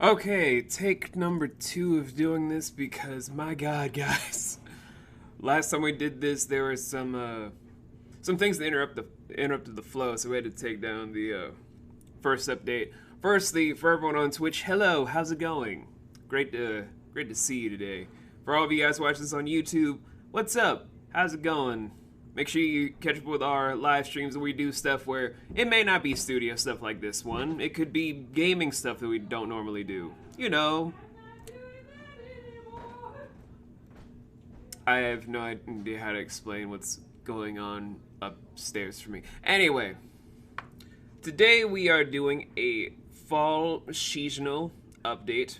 Okay, take number 2 of doing this because my god, guys. Last time we did this, there were some things that interrupted the flow, so we had to take down the first update. Firstly, for everyone on Twitch, hello, how's it going? Great to see you today. For all of you guys watching this on YouTube, what's up? How's it going? Make sure you catch up with our live streams where we do stuff where it may not be studio stuff like this one. It could be gaming stuff that we don't normally do. You know. I have no idea how to explain what's going on upstairs for me. Anyway, today we are doing a fall seasonal update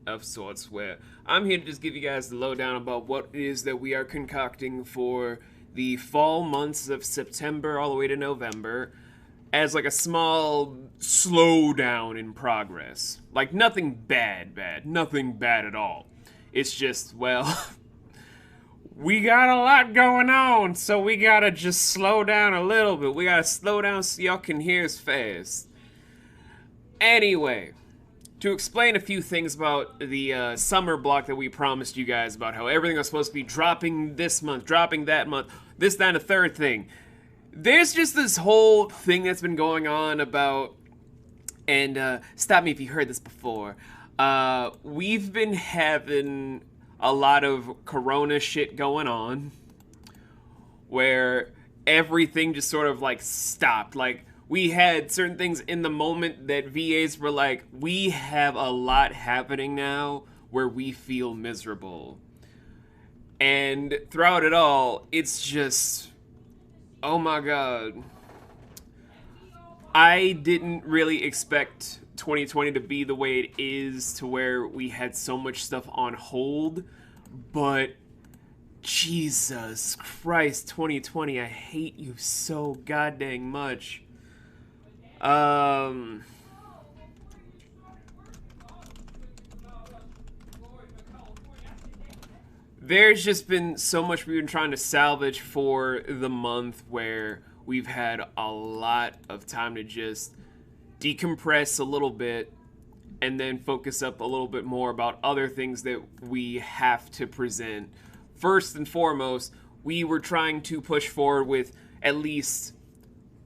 of sorts where I'm here to just give you guys the lowdown about what it is that we are concocting for the fall months of September all the way to November as like a small slowdown in progress. Like nothing bad, nothing bad at all. It's just, well, we got a lot going on, so we gotta just slow down a little bit. We gotta slow down so y'all can hear us fast. Anyway, to explain a few things about the summer block that we promised you guys about how everything was supposed to be dropping this month, dropping that month, this, that, and the third thing. There's just this whole thing that's been going on about, and stop me if you heard this before, we've been having a lot of corona shit going on where everything just sort of like stopped. Like, we had certain things in the moment that VAs were like, we have a lot happening now where we feel miserable. And throughout it all, it's just, oh my god. I didn't really expect 2020 to be the way it is, to where we had so much stuff on hold, but Jesus Christ, 2020, I hate you so goddamn much. There's just been so much we've been trying to salvage for the month where we've had a lot of time to just decompress a little bit and then focus up a little bit more about other things that we have to present. First and foremost, we were trying to push forward with at least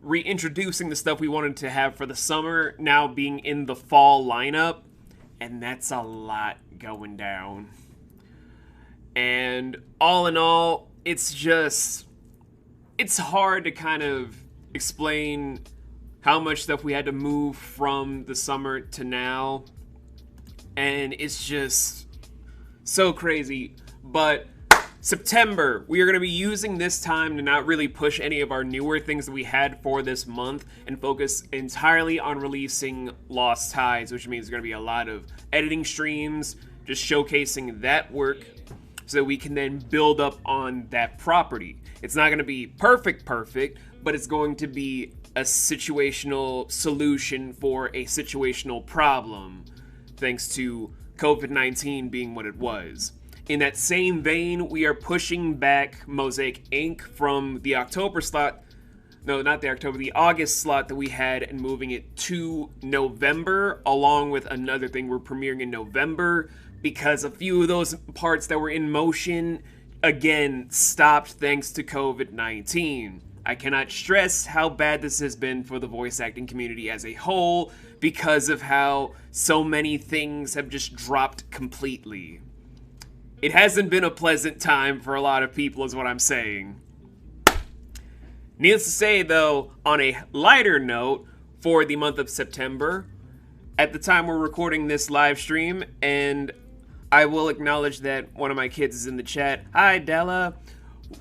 reintroducing the stuff we wanted to have for the summer now being in the fall lineup, and that's a lot going down. And all in all, it's hard to kind of explain how much stuff we had to move from the summer to now, and it's just so crazy. But September, we are going to be using this time to not really push any of our newer things that we had for this month and focus entirely on releasing Lost Tides, which means there's going to be a lot of editing streams, just showcasing that work so that we can then build up on that property. It's not going to be perfect, but it's going to be a situational solution for a situational problem, thanks to COVID-19 being what it was. In that same vein, we are pushing back Mosaic Inc. from the October slot, no, not the October, the August slot that we had, and moving it to November, along with another thing we're premiering in November, because a few of those parts that were in motion, again, stopped thanks to COVID-19. I cannot stress how bad this has been for the voice acting community as a whole, because of how so many things have just dropped completely. It hasn't been a pleasant time for a lot of people, is what I'm saying. Needless to say, though, on a lighter note, for the month of September, at the time we're recording this live stream, and I will acknowledge that one of my kids is in the chat. Hi, Della.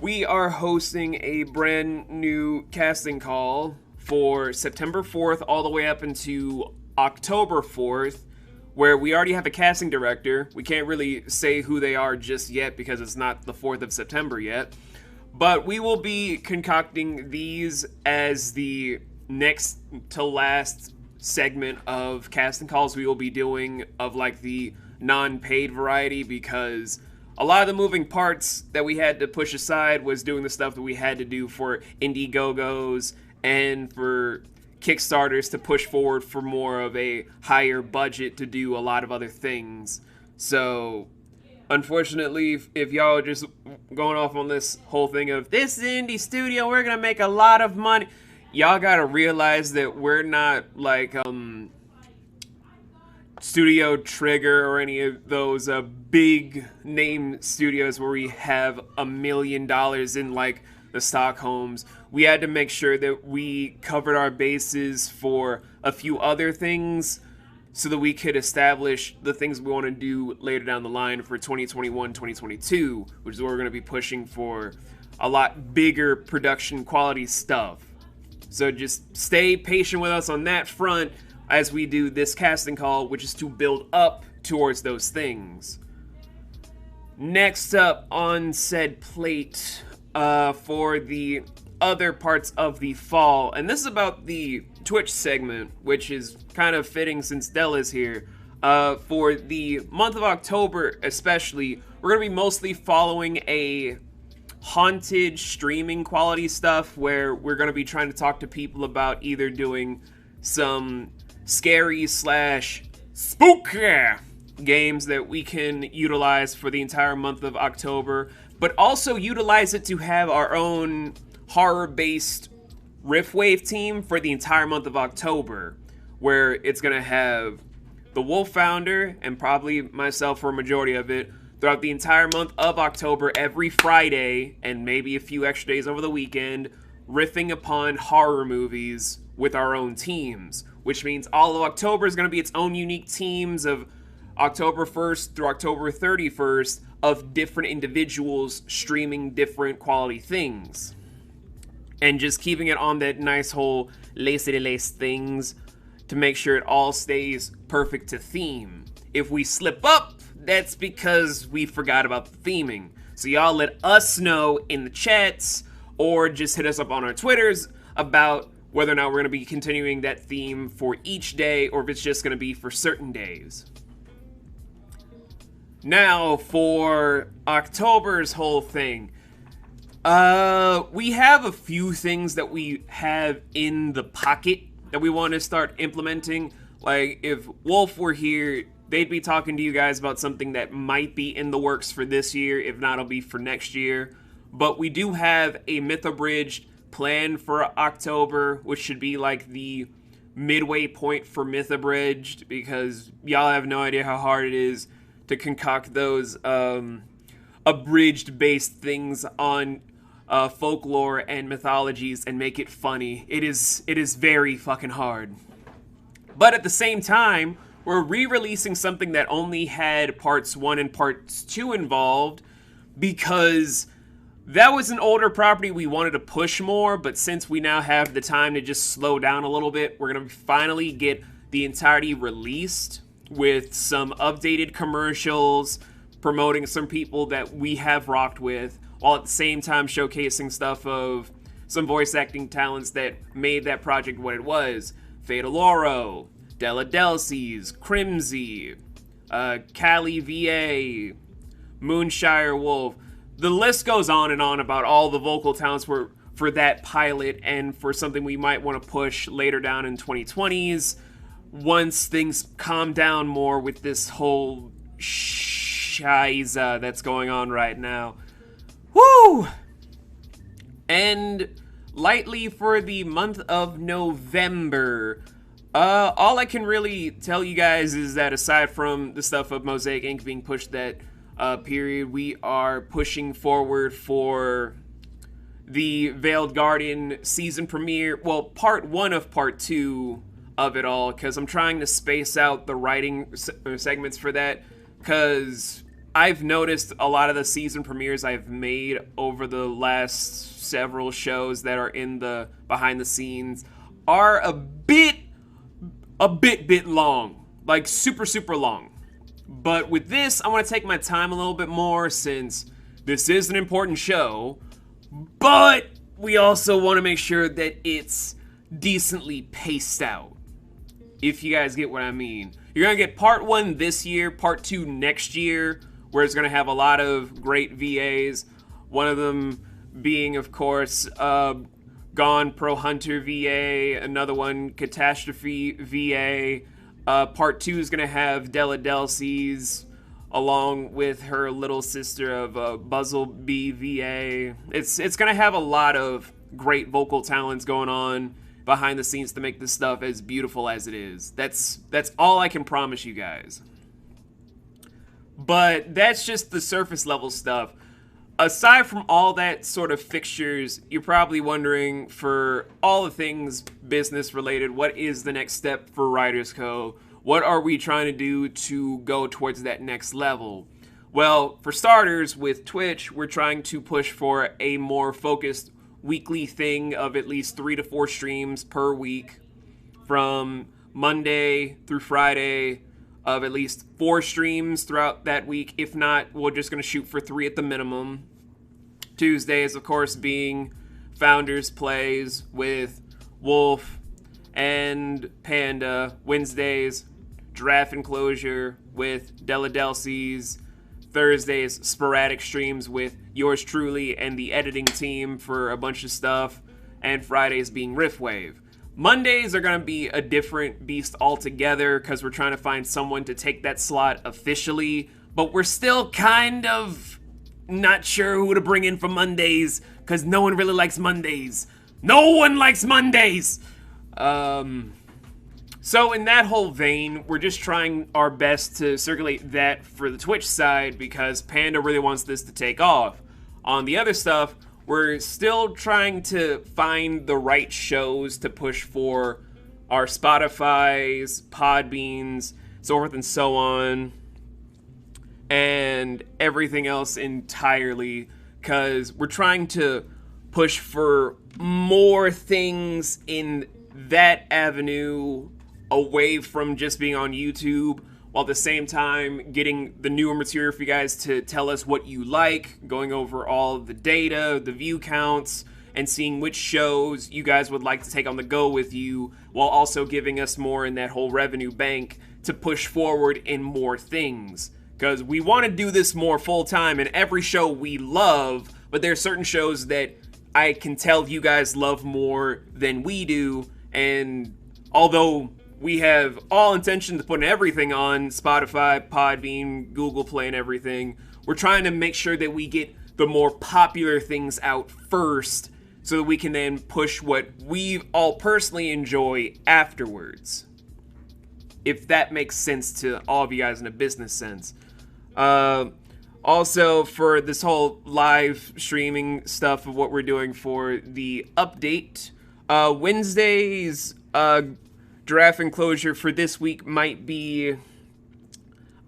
We are hosting a brand new casting call for September 4th all the way up into October 4th, where we already have a casting director. We can't really say who they are just yet because it's not the 4th of September yet. But we will be concocting these as the next to last segment of casting calls we will be doing of like the non-paid variety, because a lot of the moving parts that we had to push aside was doing the stuff that we had to do for Indiegogos and for Kickstarters to push forward for more of a higher budget to do a lot of other things. So, unfortunately, if y'all are just going off on this whole thing of this indie studio, we're gonna make a lot of money, y'all gotta realize that we're not like Studio Trigger or any of those big name studios where we have $1 million in like the Stockholms. We had to make sure that we covered our bases for a few other things so that we could establish the things we want to do later down the line for 2021, 2022, which is where we're going to be pushing for a lot bigger production quality stuff. So just stay patient with us on that front as we do this casting call, which is to build up towards those things. Next up on said plate for the other parts of the fall, and this is about the Twitch segment, which is kind of fitting since Della's here. For the month of October especially, we're going to be mostly following a haunted streaming quality stuff where we're going to be trying to talk to people about either doing some scary / spooky games that we can utilize for the entire month of October, but also utilize it to have our own horror-based Riftwave team for the entire month of October, where it's going to have the Wolf Founder and probably myself for a majority of it throughout the entire month of October, every Friday, and maybe a few extra days over the weekend, riffing upon horror movies with our own teams, which means all of October is going to be its own unique teams of October 1st through October 31st of different individuals streaming different quality things. And just keeping it on that nice whole lace-de-lace things to make sure it all stays perfect to theme. If we slip up, that's because we forgot about the theming. So y'all let us know in the chats or just hit us up on our Twitters about whether or not we're going to be continuing that theme for each day or if it's just going to be for certain days. Now for October's whole thing. We have a few things that we have in the pocket that we want to start implementing. Like, if Wolf were here, they'd be talking to you guys about something that might be in the works for this year. If not, it'll be for next year. But we do have a Myth-Abridged plan for October, which should be like the midway point for Myth-Abridged, because y'all have no idea how hard it is to concoct those abridged-based things on folklore and mythologies and make it funny. It is very fucking hard. But at the same time, we're re-releasing something that only had parts 1 and parts 2 involved because that was an older property we wanted to push more, but since we now have the time to just slow down a little bit, we're going to finally get the entirety released with some updated commercials, promoting some people that we have rocked with, while at the same time showcasing stuff of some voice acting talents that made that project what it was. Fatal Oro, Della Delcies, Crimsy, Cali VA, Moonshire Wolf. The list goes on and on about all the vocal talents for that pilot and for something we might want to push later down in 2020s once things calm down more with this whole shiza that's going on right now. Woo! And lightly for the month of November, all I can really tell you guys is that aside from the stuff of Mosaic Inc. being pushed that period, we are pushing forward for the Veiled Guardian season premiere. Well, part 1 of part 2 of it all, because I'm trying to space out the writing segments for that, because I've noticed a lot of the season premieres I've made over the last several shows that are in the behind the scenes are a bit long, like super long. But with this, I want to take my time a little bit more since this is an important show, but we also want to make sure that it's decently paced out, if you guys get what I mean. You're going to get part 1 this year, part 2 next year, where it's going to have a lot of great VAs, one of them being, of course, Gone Pro Hunter VA, another one Catastrophe VA. Part 2 is going to have Della Delcy's along with her little sister of Buzzlebee VA. It's going to have a lot of great vocal talents going on behind the scenes to make this stuff as beautiful as it is. That's all I can promise you guys. But that's just the surface level stuff. Aside from all that sort of fixtures, you're probably wondering, for all the things business related, what is the next step for Writers Cove? What are we trying to do to go towards that next level? Well, for starters, with Twitch, we're trying to push for a more focused weekly thing of at least 3 to 4 streams per week, from Monday through Friday, of at least 4 streams throughout that week. If not, we're just going to shoot for 3 at the minimum. Tuesdays, of course, being Founders Plays with Wolf and Panda. Wednesdays, Draft Enclosure with Della Delcy's. Thursdays, sporadic streams with yours truly and the editing team for a bunch of stuff. And Fridays being Riftwave. Mondays are going to be a different beast altogether because we're trying to find someone to take that slot officially, but we're still kind of not sure who to bring in for Mondays because no one really likes Mondays. No one likes Mondays! So in that whole vein, we're just trying our best to circulate that for the Twitch side because Panda really wants this to take off. On the other stuff, we're still trying to find the right shows to push for our Spotify's, Podbeans, so forth and so on, and everything else entirely, because we're trying to push for more things in that avenue away from just being on YouTube, while at the same time getting the newer material for you guys to tell us what you like, going over all the data, the view counts, and seeing which shows you guys would like to take on the go with you, while also giving us more in that whole revenue bank to push forward in more things. Because we want to do this more full-time, and every show we love, but there are certain shows that I can tell you guys love more than we do, and although we have all intentions of putting everything on Spotify, Podbean, Google Play, and everything, we're trying to make sure that we get the more popular things out first so that we can then push what we all personally enjoy afterwards. If that makes sense to all of you guys in a business sense. Also, for this whole live streaming stuff of what we're doing for the update, Wednesdays, Draft Enclosure for this week might be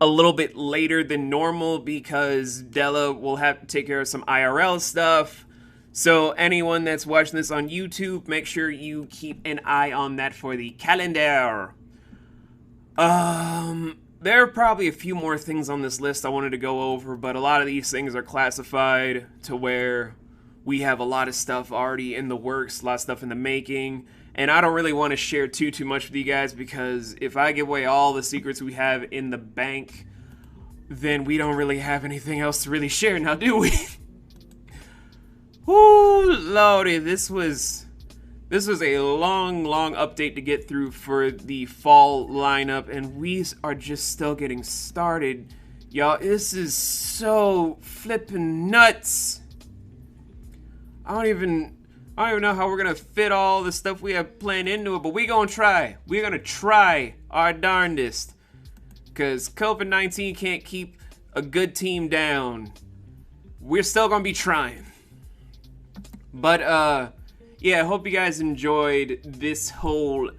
a little bit later than normal because Della will have to take care of some IRL stuff. So anyone that's watching this on YouTube, make sure you keep an eye on that for the calendar. There are probably a few more things on this list I wanted to go over, but a lot of these things are classified to where we have a lot of stuff already in the works, a lot of stuff in the making. And I don't really want to share too much with you guys because if I give away all the secrets we have in the bank, then we don't really have anything else to really share now, do we? Woo, lordy, this was a long update to get through for the fall lineup, and we are just still getting started. Y'all, this is so flippin' nuts. I don't even know how we're gonna fit all the stuff we have planned into it, but we're gonna try. We're gonna try our darndest. Because COVID-19 can't keep a good team down. We're still gonna be trying. But, yeah, I hope you guys enjoyed this whole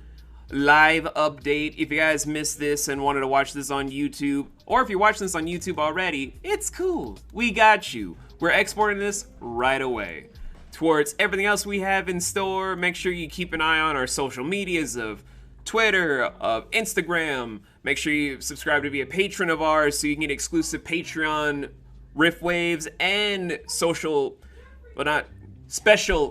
live update. If you guys missed this and wanted to watch this on YouTube, or if you're watching this on YouTube already, it's cool. We got you. We're exporting this right away. Towards everything else we have in store, make sure you keep an eye on our social medias of Twitter, of Instagram. Make sure you subscribe to be a patron of ours so you can get exclusive Patreon riff waves and special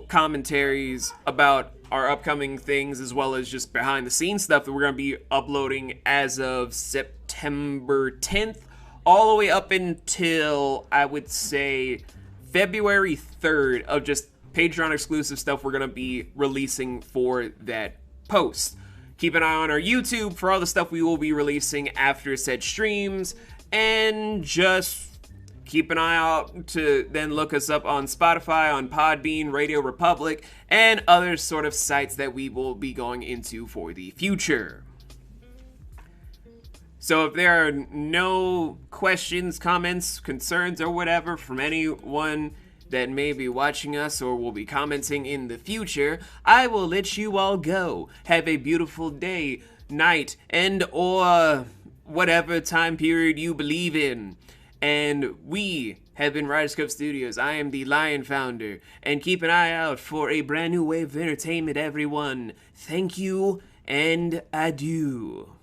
commentaries about our upcoming things, as well as just behind the scenes stuff that we're going to be uploading as of September 10th, all the way up until, I would say, February 3rd, of just Patreon exclusive stuff we're going to be releasing for that post. Keep an eye on our YouTube for all the stuff we will be releasing after said streams, and just keep an eye out to then look us up on Spotify, on Podbean, Radio Republic, and other sort of sites that we will be going into for the future. So if there are no questions, comments, concerns, or whatever from anyone that may be watching us or will be commenting in the future, I will let you all go. Have a beautiful day, night, and or whatever time period you believe in. And we have been Riders Cove Studios. I am the Lion Founder. And keep an eye out for a brand new wave of entertainment, everyone. Thank you, and adieu.